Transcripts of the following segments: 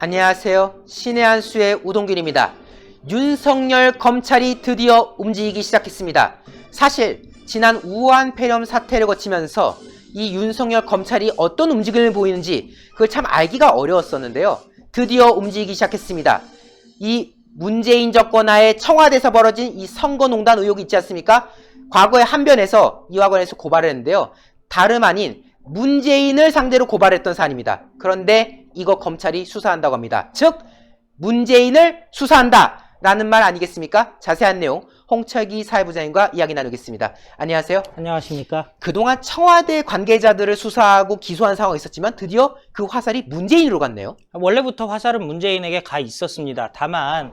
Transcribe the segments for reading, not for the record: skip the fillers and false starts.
안녕하세요. 신의 한 수의 우동균입니다. 윤석열 검찰이 드디어 움직이기 시작했습니다. 사실 지난 우한 폐렴 사태를 거치면서 이 윤석열 검찰이 어떤 움직임을 보이는지 그걸 참 알기가 어려웠었는데요. 드디어 움직이기 시작했습니다. 이 문재인 정권하에 청와대에서 벌어진 이 선거농단 의혹이 있지 않습니까? 과거에 한변에서 이와 관련해서 고발을 했는데요. 다름 아닌 문재인을 상대로 고발했던 사안입니다. 그런데 이거 검찰이 수사한다고 합니다. 즉 문재인을 수사한다 라는 말 아니겠습니까? 자세한 내용 홍철기 사회부장님과 이야기 나누겠습니다. 안녕하세요. 안녕하십니까. 그동안 청와대 관계자들을 수사하고 기소한 상황이 있었지만 드디어 그 화살이 문재인으로 갔네요. 원래부터 화살은 문재인에게 가 있었습니다. 다만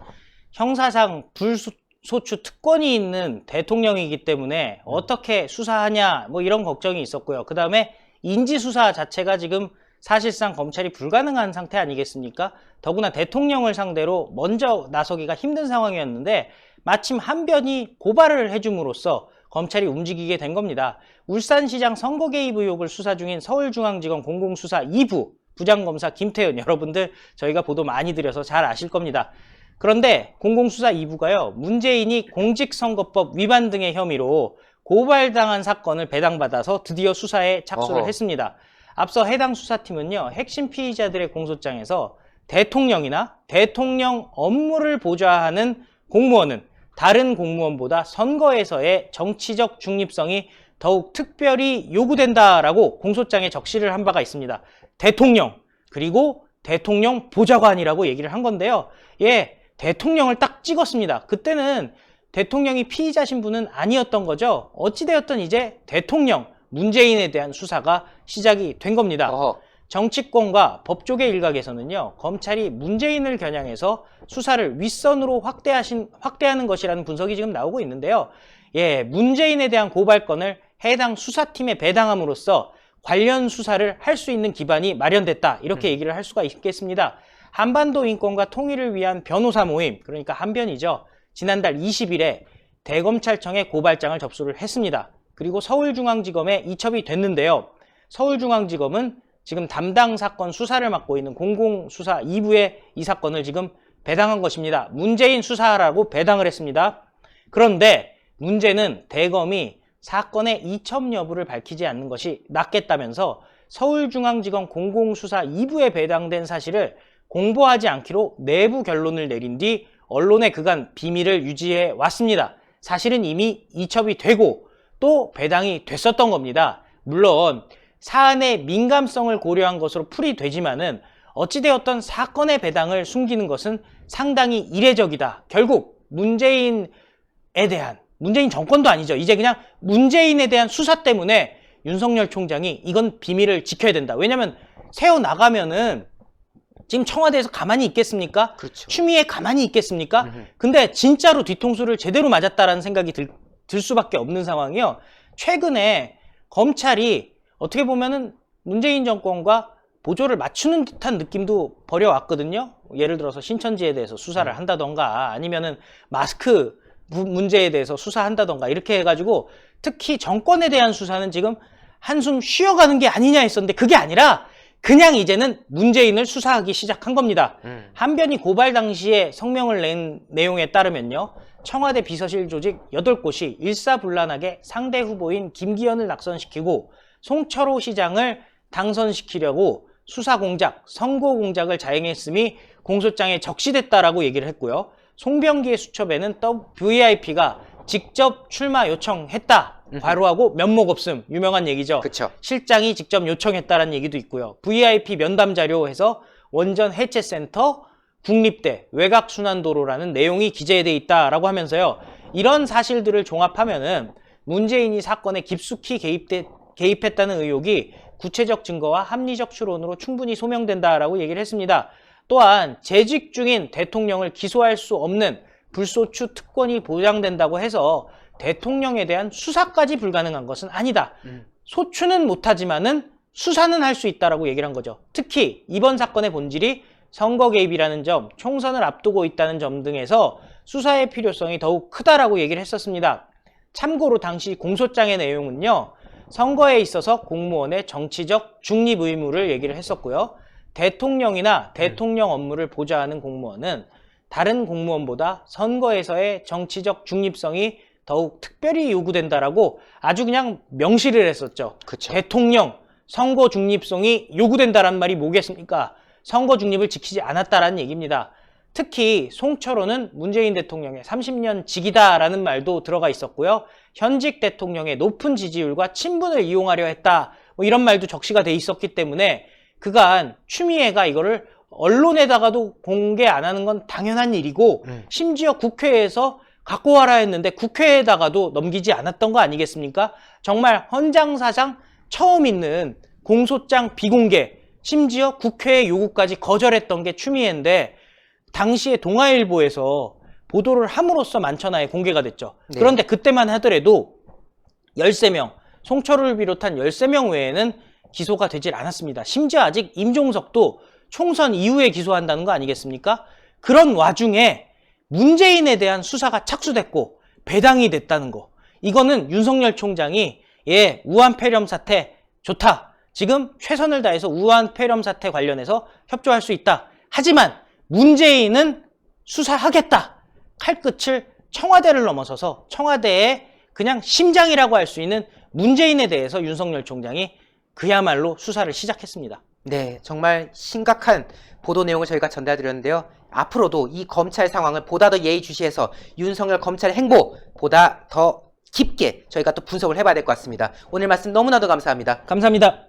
형사상 불소추 특권이 있는 대통령이기 때문에 어떻게 수사하냐 뭐 이런 걱정이 있었고요. 그 다음에 인지수사 자체가 지금 사실상 검찰이 불가능한 상태 아니겠습니까? 더구나 대통령을 상대로 먼저 나서기가 힘든 상황이었는데 마침 한변이 고발을 해줌으로써 검찰이 움직이게 된 겁니다. 울산시장 선거 개입 의혹을 수사 중인 서울중앙지검 공공수사 2부 부장검사 김태현, 여러분들 저희가 보도 많이 드려서 잘 아실 겁니다. 그런데 공공수사 2부가요, 문재인이 공직선거법 위반 등의 혐의로 고발당한 사건을 배당받아서 드디어 수사에 착수를 했습니다. 앞서 해당 수사팀은요, 핵심 피의자들의 공소장에서 대통령이나 대통령 업무를 보좌하는 공무원은 다른 공무원보다 선거에서의 정치적 중립성이 더욱 특별히 요구된다라고 공소장에 적시를 한 바가 있습니다. 대통령, 그리고 대통령 보좌관이라고 얘기를 한 건데요. 예, 대통령을 딱 찍었습니다. 그때는 대통령이 피의자 신분은 아니었던 거죠. 어찌되었든 이제 대통령, 문재인에 대한 수사가 시작이 된 겁니다. 정치권과 법조계 일각에서는요, 검찰이 문재인을 겨냥해서 수사를 윗선으로 확대하는 것이라는 분석이 지금 나오고 있는데요. 예, 문재인에 대한 고발건을 해당 수사팀에 배당함으로써 관련 수사를 할 수 있는 기반이 마련됐다. 이렇게 얘기를 할 수가 있겠습니다. 한반도 인권과 통일을 위한 변호사 모임, 그러니까 한변이죠. 지난달 20일에 대검찰청에 고발장을 접수를 했습니다. 그리고 서울중앙지검에 이첩이 됐는데요. 서울중앙지검은 지금 담당 사건 수사를 맡고 있는 공공수사 2부에 이 사건을 지금 배당한 것입니다. 문재인 수사하라고 배당을 했습니다. 그런데 문제는 대검이 사건의 이첩 여부를 밝히지 않는 것이 낫겠다면서 서울중앙지검 공공수사 2부에 배당된 사실을 공보하지 않기로 내부 결론을 내린 뒤 언론에 그간 비밀을 유지해 왔습니다. 사실은 이미 이첩이 되고 또 배당이 됐었던 겁니다. 물론 사안의 민감성을 고려한 것으로 풀이되지만은 어찌되었던 사건의 배당을 숨기는 것은 상당히 이례적이다. 결국 문재인 정권도 아니죠. 이제 그냥 문재인에 대한 수사 때문에 윤석열 총장이 이건 비밀을 지켜야 된다. 왜냐면 세워나가면은 지금 청와대에서 가만히 있겠습니까? 그렇죠. 추미애 가만히 있겠습니까? 근데 진짜로 뒤통수를 제대로 맞았다라는 생각이 들 수밖에 없는 상황이요. 최근에 검찰이 어떻게 보면은 문재인 정권과 보조를 맞추는 듯한 느낌도 벌여왔거든요. 예를 들어서 신천지에 대해서 수사를 한다던가 아니면은 마스크 문제에 대해서 수사한다던가 이렇게 해가지고 특히 정권에 대한 수사는 지금 한숨 쉬어가는 게 아니냐 했었는데 그게 아니라 그냥 이제는 문재인을 수사하기 시작한 겁니다. 한변이 고발 당시에 성명을 낸 내용에 따르면요. 청와대 비서실 조직 8곳이 일사불란하게 상대 후보인 김기현을 낙선시키고 송철호 시장을 당선시키려고 수사 공작, 선거 공작을 자행했음이 공소장에 적시됐다라고 얘기를 했고요. 송병기의 수첩에는 VIP가 직접 출마 요청했다. 괄호하고 면목 없음. 유명한 얘기죠. 그쵸. 실장이 직접 요청했다라는 얘기도 있고요. VIP 면담 자료에서 원전 해체센터, 국립대, 외곽순환도로라는 내용이 기재돼 있다라고 하면서요. 이런 사실들을 종합하면은 문재인이 사건에 깊숙이 개입했다는 의혹이 구체적 증거와 합리적 추론으로 충분히 소명된다라고 얘기를 했습니다. 또한 재직 중인 대통령을 기소할 수 없는 불소추 특권이 보장된다고 해서 대통령에 대한 수사까지 불가능한 것은 아니다. 소추는 못하지만은 수사는 할 수 있다라고 얘기를 한 거죠. 특히 이번 사건의 본질이 선거 개입이라는 점, 총선을 앞두고 있다는 점 등에서 수사의 필요성이 더욱 크다라고 얘기를 했었습니다. 참고로 당시 공소장의 내용은요, 선거에 있어서 공무원의 정치적 중립 의무를 얘기를 했었고요. 대통령이나 대통령 업무를 보좌하는 공무원은 다른 공무원보다 선거에서의 정치적 중립성이 더욱 특별히 요구된다라고 아주 그냥 명시를 했었죠. 그쵸. 대통령 선거 중립성이 요구된다란 말이 뭐겠습니까? 선거 중립을 지키지 않았다라는 얘기입니다. 특히 송철호는 문재인 대통령의 30년 직이다라는 말도 들어가 있었고요. 현직 대통령의 높은 지지율과 친분을 이용하려 했다, 뭐 이런 말도 적시가 돼 있었기 때문에 그간 추미애가 이거를 언론에다가도 공개 안 하는 건 당연한 일이고 심지어 국회에서 갖고 와라 했는데 국회에다가도 넘기지 않았던 거 아니겠습니까? 정말 헌장사상 처음 있는 공소장 비공개, 심지어 국회의 요구까지 거절했던 게 추미애인데 당시에 동아일보에서 보도를 함으로써 만천하에 공개가 됐죠. 네. 그런데 그때만 하더라도 13명, 송철호를 비롯한 13명 외에는 기소가 되질 않았습니다. 심지어 아직 임종석도 총선 이후에 기소한다는 거 아니겠습니까? 그런 와중에 문재인에 대한 수사가 착수됐고 배당이 됐다는 거. 이거는 윤석열 총장이 우한 폐렴 사태 좋다. 지금 최선을 다해서 우한 폐렴 사태 관련해서 협조할 수 있다. 하지만 문재인은 수사하겠다. 칼끝을 청와대를 넘어서서 청와대의 그냥 심장이라고 할 수 있는 문재인에 대해서 윤석열 총장이 그야말로 수사를 시작했습니다. 네, 정말 심각한 보도 내용을 저희가 전달드렸는데요. 앞으로도 이 검찰 상황을 보다 더 예의주시해서 윤석열 검찰의 행보 보다 더 깊게 저희가 또 분석을 해봐야 될 것 같습니다. 오늘 말씀 너무나도 감사합니다. 감사합니다.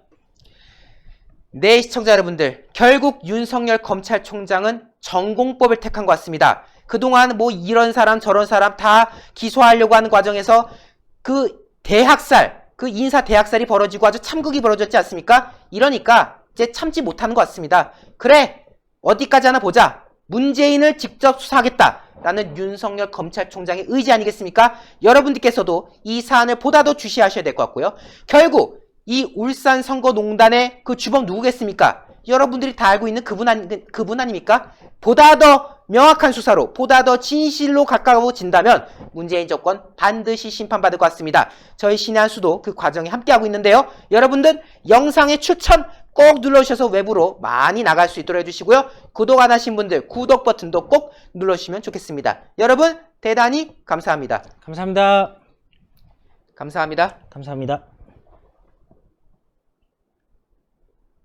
네, 시청자 여러분들, 결국 윤석열 검찰총장은 전공법을 택한 것 같습니다. 그동안 뭐 이런 사람 저런 사람 다 기소하려고 하는 과정에서 그 대학살, 그 인사 대학살이 벌어지고 아주 참극이 벌어졌지 않습니까? 이러니까 이제 참지 못하는 것 같습니다. 그래, 어디까지 하나 보자. 문재인을 직접 수사하겠다라는 윤석열 검찰총장의 의지 아니겠습니까? 여러분들께서도 이 사안을 보다 더 주시하셔야 될 것 같고요. 결국 이 울산 선거농단의 그 주범 누구겠습니까? 여러분들이 다 알고 있는 그분 아닙니까? 보다 더 명확한 수사로, 보다 더 진실로 가까워진다면 문재인 정권 반드시 심판받을 것 같습니다. 저희 신의 한 수도 그 과정에 함께하고 있는데요. 여러분들 영상의 추천 꼭 눌러주셔서 외부로 많이 나갈 수 있도록 해주시고요. 구독 안 하신 분들 구독 버튼도 꼭 눌러주시면 좋겠습니다. 여러분 대단히 감사합니다. 감사합니다. 감사합니다. 감사합니다.